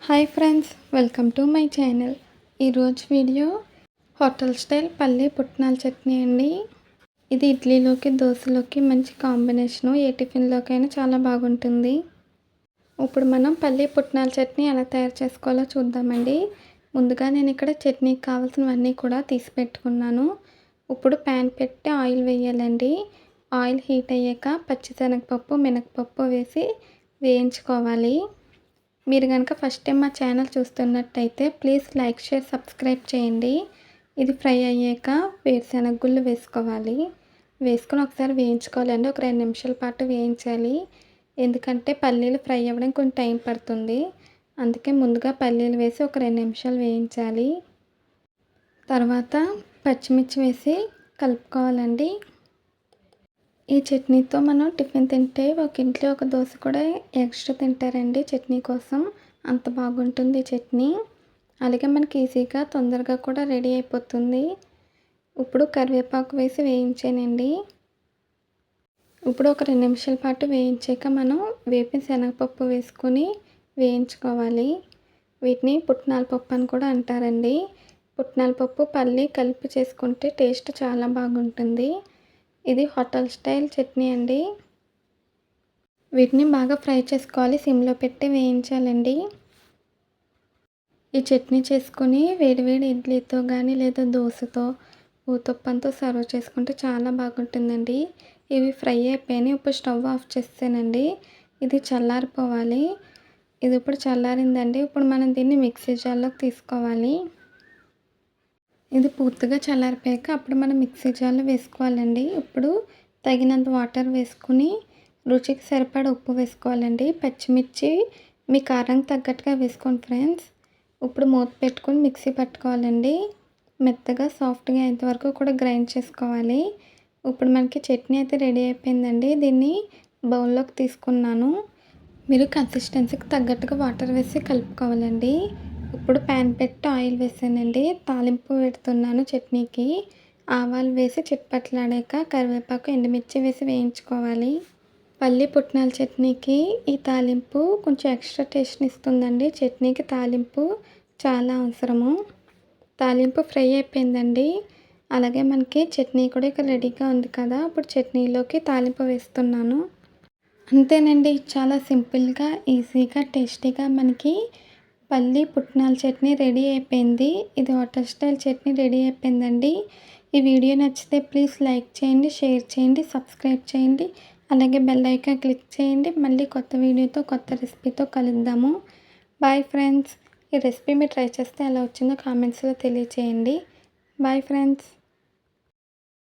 Hi friends, welcome to my channel. ఈరోజు video hotel style పల్లి పుట్నాల చట్నీ అండి. ఇది ఇడ్లీలోకి, దోశలోకి మంచి కాంబినేషను. ఏ టిఫిన్లోకైనా చాలా బాగుంటుంది. ఇప్పుడు మనం పల్లి పుట్నాల చట్నీ ఎలా తయారు చేసుకోవాలో చూద్దామండి. ముందుగా నేను ఇక్కడ చట్నీకి కావాల్సినవన్నీ కూడా తీసి పెట్టుకున్నాను. ఇప్పుడు ప్యాన్ పెట్టి ఆయిల్ వేయాలండి. ఆయిల్ హీట్ అయ్యాక పచ్చిశనగపప్పు, మినపప్పు వేసి వేయించుకోవాలి. మీరు కనుక ఫస్ట్ టైం మా ఛానల్ చూస్తున్నట్టయితే ప్లీజ్ లైక్, షేర్, సబ్స్క్రైబ్ చేయండి. ఇది ఫ్రై అయ్యాక వేరుశనగ గుళ్ళు వేసుకోవాలి. వేసుకొని ఒకసారి వేయించుకోవాలండి. ఒక 2 నిమిషాల పాటు వేయించాలి. ఎందుకంటే పల్లీలు ఫ్రై అవ్వడానికి కొంచెం టైం పడుతుంది. అందుకే ముందుగా పల్లీలు వేసి ఒక 2 నిమిషాలు వేయించాలి. తర్వాత పచ్చిమిర్చి వేసి కలుపుకోవాలండి. ఈ చట్నీతో మనం టిఫిన్ తింటే ఒక ఇంట్లో ఒక దోశ కూడా ఎక్స్ట్రా తింటారండి. చట్నీ కోసం అంత బాగుంటుంది ఈ చట్నీ. అలాగే మనకి ఈజీగా తొందరగా కూడా రెడీ అయిపోతుంది. ఇప్పుడు కరివేపాకు వేసి వేయించానండి. ఇప్పుడు ఒక 2 నిమిషాల పాటు వేయించాక మనం వేపిన శనగపప్పు వేసుకొని వేయించుకోవాలి. వీటిని పుట్నాల పప్పు అని కూడా అంటారండి. పుట్నాల పప్పు, పల్లి కలిపి చేసుకుంటే టేస్ట్ చాలా బాగుంటుంది. ఇది హోటల్ స్టైల్ చట్నీ అండి. వీటిని బాగా ఫ్రై చేసుకోవాలి. సిమ్లో పెట్టి వేయించాలండి. ఈ చట్నీ చేసుకొని వేడివేడి ఇడ్లీతో కానీ లేదా దోశతో, ఊతప్పంతో సర్వ్ చేసుకుంటే చాలా బాగుంటుందండి. ఇవి ఫ్రై అయిపోయినాయి. ఇప్పుడు స్టవ్ ఆఫ్ చేస్తానండి. ఇది చల్లారిపోవాలి. ఇది ఇప్పుడు చల్లారిందండి. ఇప్పుడు మనం దీన్ని మిక్సీ జార్లోకి తీసుకోవాలి. ఇది పూర్తిగా చల్లారిపోయాక అప్పుడు మనం మిక్సీ జార్లో వేసుకోవాలండి. ఇప్పుడు తగినంత వాటర్ వేసుకుని రుచికి సరిపడ ఉప్పు వేసుకోవాలండి. పచ్చిమిర్చి మీ కారానికి తగ్గట్టుగా వేసుకోండి ఫ్రెండ్స్. ఇప్పుడు మూత పెట్టుకొని మిక్సీ పట్టుకోవాలండి. మెత్తగా సాఫ్ట్గా అయ్యేంతవరకు కూడా గ్రైండ్ చేసుకోవాలి. ఇప్పుడు మనకి చట్నీ అయితే రెడీ అయిపోయిందండి. దీన్ని బౌల్లోకి తీసుకున్నాను. మీరు కన్సిస్టెన్సీకి తగ్గట్టుగా వాటర్ వేసి కలుపుకోవాలండి. ఇప్పుడు ప్యాన్ పెట్టి ఆయిల్ వేసానండి. తాలింపు పెడుతున్నాను చట్నీకి. ఆవాలు వేసి చిట్పట్లాడాక కరివేపాకు, ఎండుమిర్చి వేసి వేయించుకోవాలి. పల్లి పుట్నాల చట్నీకి ఈ తాలింపు కొంచెం ఎక్స్ట్రా టేస్ట్ని ఇస్తుందండి. చట్నీకి తాలింపు చాలా అవసరము. తాలింపు ఫ్రై అయిపోయిందండి. అలాగే మనకి చట్నీ కూడా ఇక్కడ రెడీగా ఉంది కదా. ఇప్పుడు చట్నీలోకి తాలింపు వేస్తున్నాను. అంతేనండి, చాలా సింపుల్గా, ఈజీగా, టేస్టీగా మనకి పల్లి పుట్నాల చట్నీ రెడీ అయిపోయింది. ఇది హోటల్ స్టైల్ చట్నీ రెడీ అయిపోయిందండి. ఈ వీడియో నచ్చితే ప్లీజ్ లైక్ చేయండి, షేర్ చేయండి, సబ్స్క్రైబ్ చేయండి. అలాగే బెల్ ఐకాన్ క్లిక్ చేయండి. మళ్ళీ కొత్త వీడియోతో, కొత్త రెసిపీతో కలుద్దాము. Bye friends. ఈ రెసిపీ మీరు ట్రై చేస్తే ఎలా వచ్చిందో కామెంట్స్లో తెలియచేయండి. Bye friends.